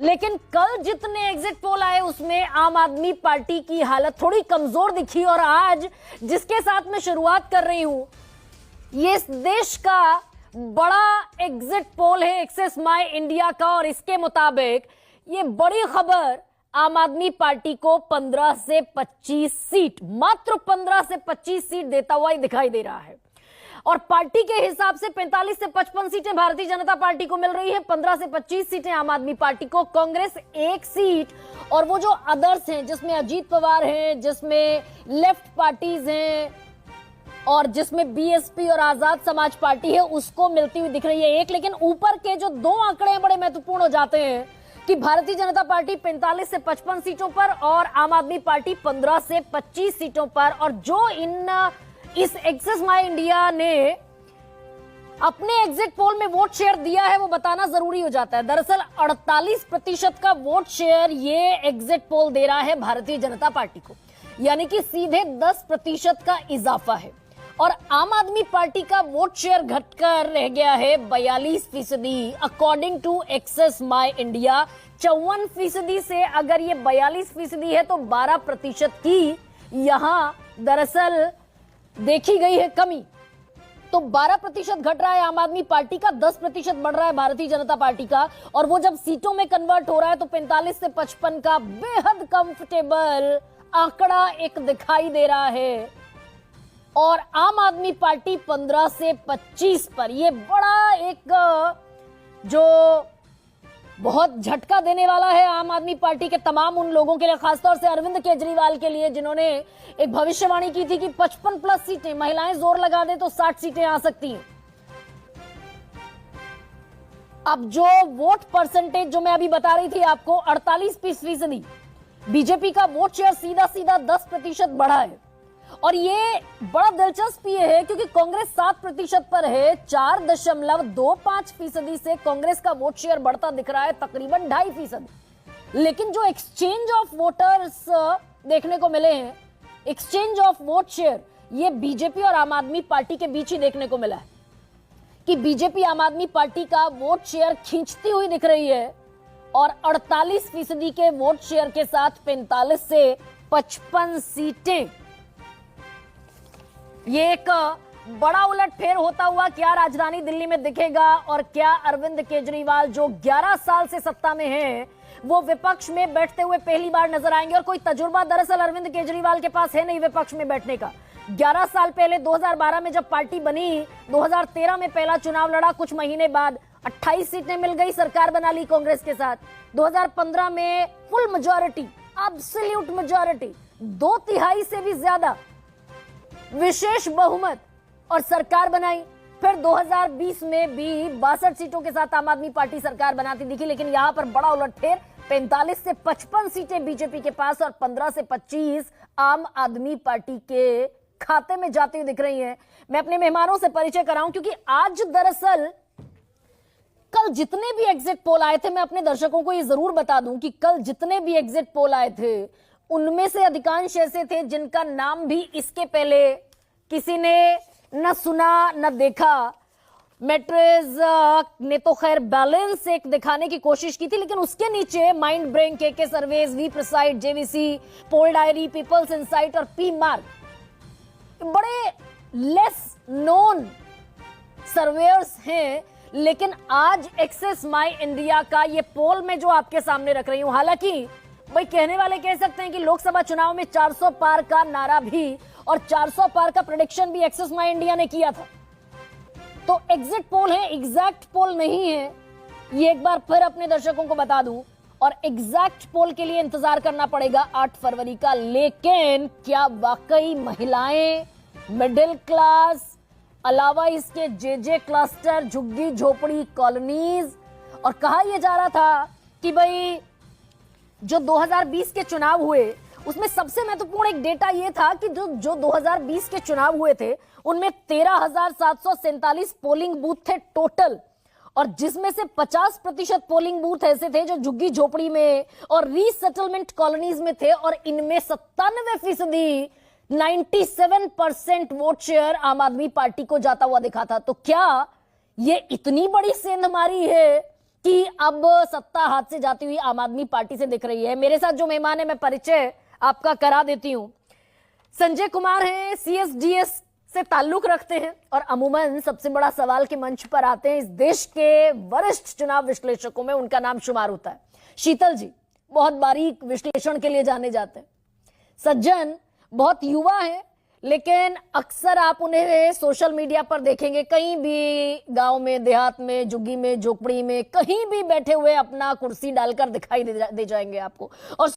लेकिन कल जितने एग्जिट पोल आए उसमें आम आदमी पार्टी की हालत थोड़ी कमजोर दिखी। और आज जिसके साथ मैं शुरुआत कर रही हूं, ये इस देश का बड़ा एग्जिट पोल है एक्सेस माय इंडिया का, और इसके मुताबिक ये बड़ी खबर आम आदमी पार्टी को 15 से 25 सीट, मात्र 15 से 25 सीट देता हुआ ही दिखाई दे रहा है। और पार्टी के हिसाब से 45 से 55 सीटें भारतीय जनता पार्टी को मिल रही है, 15 से 25 सीटें आम आदमी पार्टी को, कांग्रेस 1 सीट, और वो जो अदर्स हैं जिसमें अजीत पवार हैं, जिसमें लेफ्ट पार्टीज हैं और जिसमें बीएसपी और आजाद समाज पार्टी है, उसको मिलती हुई दिख रही है 1। लेकिन ऊपर के जो 2 आंकड़े बड़े महत्वपूर्ण हो जाते हैं कि भारतीय जनता पार्टी 45 से 55 सीटों पर और आम आदमी पार्टी 15 से 25 सीटों पर। और जो इस एक्सेस माय इंडिया ने अपने एग्जिट पोल में वोट शेयर दिया है वो बताना जरूरी हो जाता है। दरअसल 48% का वोट शेयर ये एग्जिट पोल दे रहा है भारतीय जनता पार्टी को, यानी कि सीधे 10% का इजाफा है। और आम आदमी पार्टी का वोट शेयर घटकर रह गया है 42%। According to Axis My India 54% से अगर ये 42% है तो 12% की यहां दरअसल देखी गई है कमी। तो 12% घट रहा है आम आदमी पार्टी का, 10% बढ़ रहा है भारतीय जनता पार्टी का। और वो जब सीटों में कन्वर्ट हो रहा है तो 45 से 55 का बेहद कंफर्टेबल आंकड़ा एक दिखाई दे रहा है, और आम आदमी पार्टी 15 से 25 पर। ये बड़ा एक जो बहुत झटका देने वाला है आम आदमी पार्टी के तमाम उन लोगों के लिए, खासतौर से अरविंद केजरीवाल के लिए, जिन्होंने एक भविष्यवाणी की थी कि 55+ सीटें, महिलाएं जोर लगा दे तो 60 सीटें आ सकती हैं। अब जो वोट परसेंटेज जो मैं अभी बता रही थी आपको 48%, बीजेपी का वोट शेयर सीधा सीधा 10% बढ़ा है। और ये बड़ा दिलचस्प ये है क्योंकि कांग्रेस 7% पर है, 4.25% से कांग्रेस का वोट शेयर बढ़ता दिख रहा है तकरीबन 2.5%। लेकिन जो एक्सचेंज ऑफ वोटर्स देखने को मिले हैं, एक्सचेंज ऑफ वोट शेयर, ये बीजेपी और आम आदमी पार्टी के बीच ही देखने को मिला है कि बीजेपी आम आदमी पार्टी का वोट शेयर खींचती हुई दिख रही है, और 48% के वोट शेयर के साथ 45 से 55 सीटें। ये एक बड़ा उलटफेर होता हुआ क्या राजधानी दिल्ली में दिखेगा, और क्या अरविंद केजरीवाल जो 11 साल से सत्ता में हैं, वो विपक्ष में बैठते हुए पहली बार नजर आएंगे। और कोई तजुर्बा दरअसल अरविंद केजरीवाल के पास है नहीं विपक्ष में बैठने का। 11 साल पहले 2012 में जब पार्टी बनी, 2013 में पहला चुनाव लड़ा, कुछ महीने बाद 28 सीटें मिल गई, सरकार बना ली कांग्रेस के साथ। 2015 में फुल मेजॉरिटी, एब्सोल्यूट मेजॉरिटी, 2/3 से भी ज्यादा विशेष बहुमत, और सरकार बनाई। फिर 2020 में भी 62 सीटों के साथ आम आदमी पार्टी सरकार बनाती दिखी। लेकिन यहां पर बड़ा उलटफेर, 45 से 55 सीटें बीजेपी के पास और 15 से 25 आम आदमी पार्टी के खाते में जाती हुई दिख रही हैं। मैं अपने मेहमानों से परिचय कराऊं क्योंकि आज दरअसल कल जितने भी एग्जिट पोल आए थे, मैं अपने दर्शकों को ये जरूर बता दूं कि कल जितने भी एग्जिट पोल आए थे उनमें से अधिकांश ऐसे थे जिनका नाम भी इसके पहले किसी ने न सुना न देखा। मैट्रिज ने तो खैर बैलेंस एक दिखाने की कोशिश की थी, लेकिन उसके नीचे माइंड ब्रेन, के surveys, V Preside, JVC, Poll Diary, People's Insight और पी मार्क बड़े लेस नोन सर्वेयर्स हैं। लेकिन आज एक्सेस माय इंडिया का ये पोल में जो आपके सामने रख रही हूं, हालांकि भाई कहने वाले कह सकते हैं कि लोकसभा चुनाव में 400 पार का नारा भी और 400 पार का प्रेडिक्शन भी एक्सेस माय इंडिया ने किया था। तो एग्जिट पोल है, एग्जैक्ट पोल नहीं है, ये एक बार फिर अपने दर्शकों को बता दूं। और एग्जैक्ट पोल के लिए इंतजार करना पड़ेगा 8 फरवरी का। लेकिन क्या वाकई महिलाएं, मिडिल क्लास, अलावा इसके जे क्लस्टर, झुग्गी झोपड़ी कॉलोनीज, और कहा यह जा रहा था कि भाई जो 2020 के चुनाव हुए उसमें सबसे महत्वपूर्ण एक डेटा यह था कि जो 2020 के चुनाव हुए थे उनमें 13,747 पोलिंग बूथ थे टोटल, और जिसमें से 50% पोलिंग बूथ ऐसे थे जो झुग्गी झोपड़ी में और रीसेटलमेंट कॉलोनीज में थे, और इनमें 97% 97% वोट शेयर आम आदमी पार्टी को जाता हुआ दिखा था। तो क्या ये इतनी बड़ी सेंध मारी है कि अब सत्ता हाथ से जाती हुई आम आदमी पार्टी से दिख रही है। मेरे साथ जो मेहमान है, मैं परिचय आपका करा देती हूं। संजय कुमार हैं, सीएसडीएस से ताल्लुक रखते हैं और अमूमन सबसे बड़ा सवाल के मंच पर आते हैं। इस देश के वरिष्ठ चुनाव विश्लेषकों में उनका नाम शुमार होता है। शीतल जी बहुत बारीक विश्लेषण के लिए जाने जाते हैं। सज्जन बहुत युवा है, लेकिन अक्सर आप उन्हें सोशल मीडिया पर देखेंगे, कहीं भी गांव में, देहात में, झुग्गी में, झोपड़ी में, कहीं भी बैठे हुए अपना कुर्सी डालकर दिखाई दे जाएंगे आपको। और